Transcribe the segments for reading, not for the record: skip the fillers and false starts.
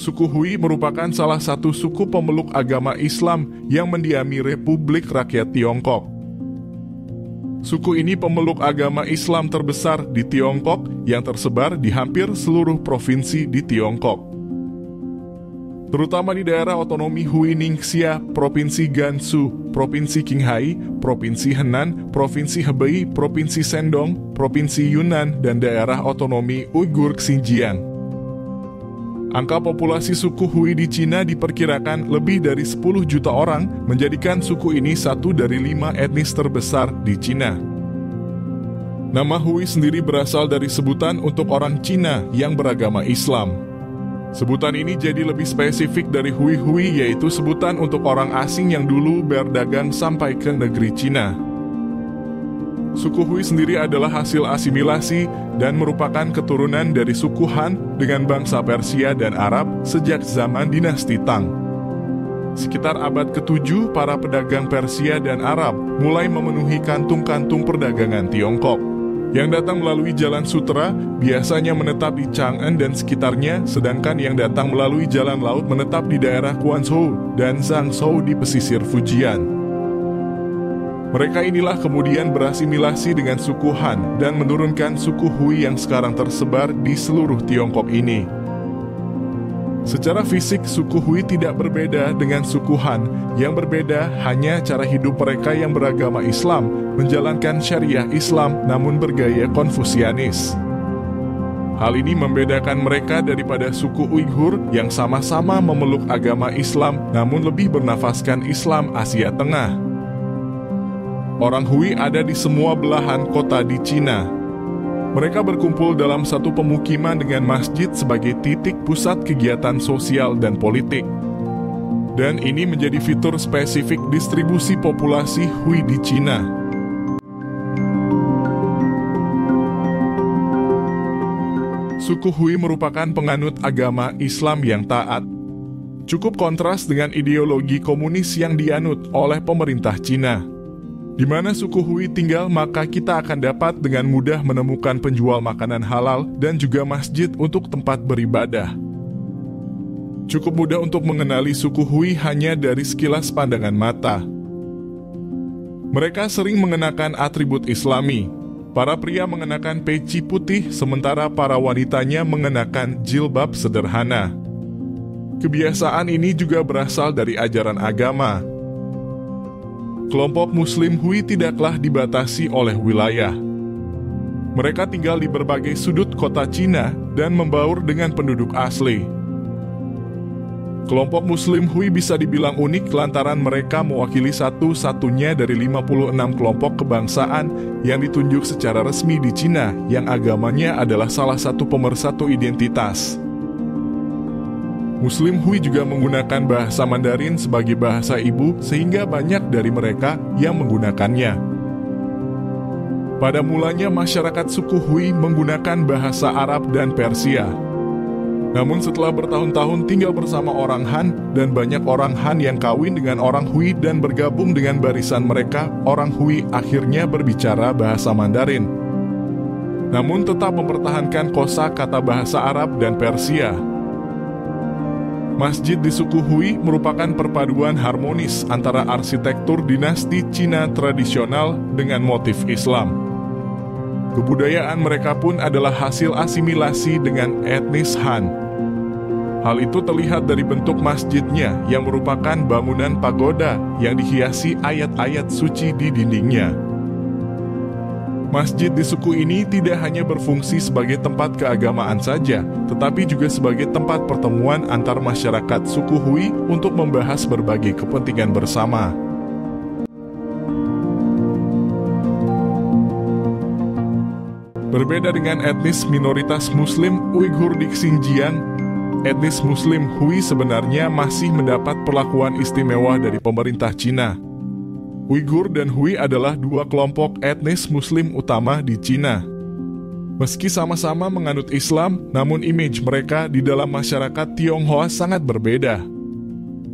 Suku Hui merupakan salah satu suku pemeluk agama Islam yang mendiami Republik Rakyat Tiongkok. Suku ini pemeluk agama Islam terbesar di Tiongkok yang tersebar di hampir seluruh provinsi di Tiongkok, terutama di daerah otonomi Hui Ningxia, Provinsi Gansu, Provinsi Qinghai, Provinsi Henan, Provinsi Hebei, Provinsi Shandong, Provinsi Yunnan, dan daerah otonomi Uighur Xinjiang. Angka populasi suku Hui di Cina diperkirakan lebih dari 10 juta orang, menjadikan suku ini satu dari 5 etnis terbesar di Cina. Nama Hui sendiri berasal dari sebutan untuk orang Cina yang beragama Islam. Sebutan ini jadi lebih spesifik dari Hui-Hui, yaitu sebutan untuk orang asing yang dulu berdagang sampai ke negeri Cina. Suku Hui sendiri adalah hasil asimilasi dan merupakan keturunan dari suku Han dengan bangsa Persia dan Arab sejak zaman dinasti Tang. Sekitar abad ke-7, para pedagang Persia dan Arab mulai memenuhi kantung-kantung perdagangan Tiongkok. Yang datang melalui Jalan Sutra biasanya menetap di Chang'an dan sekitarnya, sedangkan yang datang melalui jalan laut menetap di daerah Guangzhou dan Zhangzhou di pesisir Fujian. Mereka inilah kemudian berasimilasi dengan suku Han dan menurunkan suku Hui yang sekarang tersebar di seluruh Tiongkok ini. Secara fisik, suku Hui tidak berbeda dengan suku Han. Yang berbeda hanya cara hidup mereka yang beragama Islam, menjalankan syariah Islam namun bergaya Konfusianis. Hal ini membedakan mereka daripada suku Uighur yang sama-sama memeluk agama Islam namun lebih bernafaskan Islam Asia Tengah. Orang Hui ada di semua belahan kota di Cina. Mereka berkumpul dalam satu pemukiman dengan masjid sebagai titik pusat kegiatan sosial dan politik. Dan ini menjadi fitur spesifik distribusi populasi Hui di Cina. Suku Hui merupakan penganut agama Islam yang taat. Cukup kontras dengan ideologi komunis yang dianut oleh pemerintah Cina. Di mana suku Hui tinggal, maka kita akan dapat dengan mudah menemukan penjual makanan halal dan juga masjid untuk tempat beribadah. Cukup mudah untuk mengenali suku Hui hanya dari sekilas pandangan mata. Mereka sering mengenakan atribut Islami. Para pria mengenakan peci putih, sementara para wanitanya mengenakan jilbab sederhana. Kebiasaan ini juga berasal dari ajaran agama. Kelompok Muslim Hui tidaklah dibatasi oleh wilayah. Mereka tinggal di berbagai sudut kota Cina dan membaur dengan penduduk asli. Kelompok Muslim Hui bisa dibilang unik lantaran mereka mewakili satu-satunya dari 56 kelompok kebangsaan yang ditunjuk secara resmi di Cina yang agamanya adalah salah satu pemersatu identitas. Muslim Hui juga menggunakan bahasa Mandarin sebagai bahasa ibu sehingga banyak dari mereka yang menggunakannya. Pada mulanya masyarakat suku Hui menggunakan bahasa Arab dan Persia. Namun setelah bertahun-tahun tinggal bersama orang Han dan banyak orang Han yang kawin dengan orang Hui dan bergabung dengan barisan mereka, orang Hui akhirnya berbicara bahasa Mandarin. Namun tetap mempertahankan kosakata bahasa Arab dan Persia. Masjid di suku Hui merupakan perpaduan harmonis antara arsitektur dinasti Cina tradisional dengan motif Islam. Kebudayaan mereka pun adalah hasil asimilasi dengan etnis Han. Hal itu terlihat dari bentuk masjidnya yang merupakan bangunan pagoda yang dihiasi ayat-ayat suci di dindingnya. Masjid di suku ini tidak hanya berfungsi sebagai tempat keagamaan saja, tetapi juga sebagai tempat pertemuan antar masyarakat suku Hui untuk membahas berbagai kepentingan bersama. Berbeda dengan etnis minoritas Muslim Uighur di Xinjiang, etnis Muslim Hui sebenarnya masih mendapat perlakuan istimewa dari pemerintah Cina. Uighur dan Hui adalah dua kelompok etnis Muslim utama di Cina. Meski sama-sama menganut Islam, namun image mereka di dalam masyarakat Tionghoa sangat berbeda.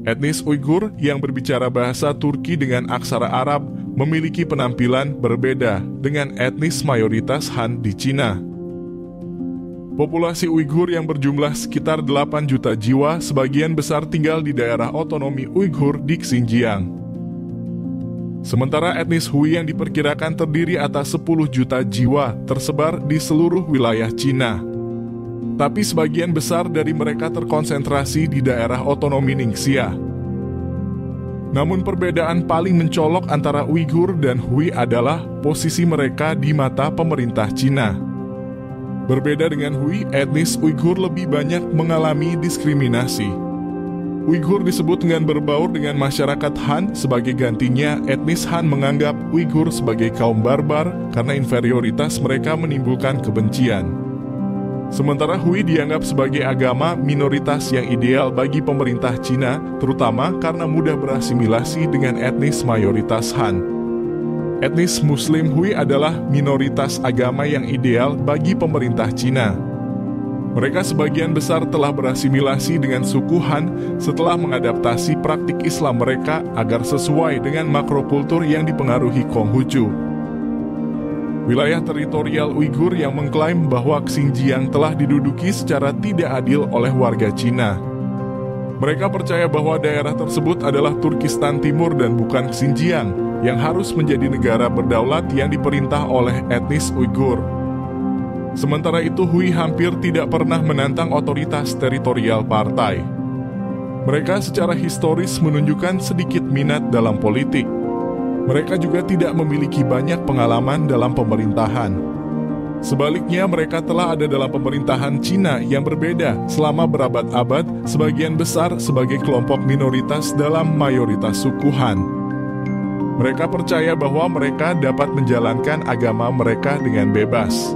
Etnis Uighur yang berbicara bahasa Turki dengan aksara Arab memiliki penampilan berbeda dengan etnis mayoritas Han di Cina. Populasi Uighur yang berjumlah sekitar 8 juta jiwa sebagian besar tinggal di daerah otonomi Uighur di Xinjiang. Sementara etnis Hui yang diperkirakan terdiri atas 10 juta jiwa tersebar di seluruh wilayah Cina. Tapi sebagian besar dari mereka terkonsentrasi di daerah otonomi Ningxia. Namun perbedaan paling mencolok antara Uighur dan Hui adalah posisi mereka di mata pemerintah Cina. Berbeda dengan Hui, etnis Uighur lebih banyak mengalami diskriminasi. Uighur disebut dengan berbaur dengan masyarakat Han, sebagai gantinya etnis Han menganggap Uighur sebagai kaum barbar karena inferioritas mereka menimbulkan kebencian. Sementara Hui dianggap sebagai agama minoritas yang ideal bagi pemerintah Cina, terutama karena mudah berasimilasi dengan etnis mayoritas Han. Etnis Muslim Hui adalah minoritas agama yang ideal bagi pemerintah Cina. Mereka sebagian besar telah berasimilasi dengan suku Han setelah mengadaptasi praktik Islam mereka agar sesuai dengan makrokultur yang dipengaruhi Konghucu. Wilayah teritorial Uighur yang mengklaim bahwa Xinjiang telah diduduki secara tidak adil oleh warga Cina. Mereka percaya bahwa daerah tersebut adalah Turkistan Timur dan bukan Xinjiang, yang harus menjadi negara berdaulat yang diperintah oleh etnis Uighur. Sementara itu, Hui hampir tidak pernah menantang otoritas teritorial partai. Mereka secara historis menunjukkan sedikit minat dalam politik. Mereka juga tidak memiliki banyak pengalaman dalam pemerintahan. Sebaliknya, mereka telah ada dalam pemerintahan Cina yang berbeda selama berabad-abad, sebagian besar sebagai kelompok minoritas dalam mayoritas suku Han. Mereka percaya bahwa mereka dapat menjalankan agama mereka dengan bebas.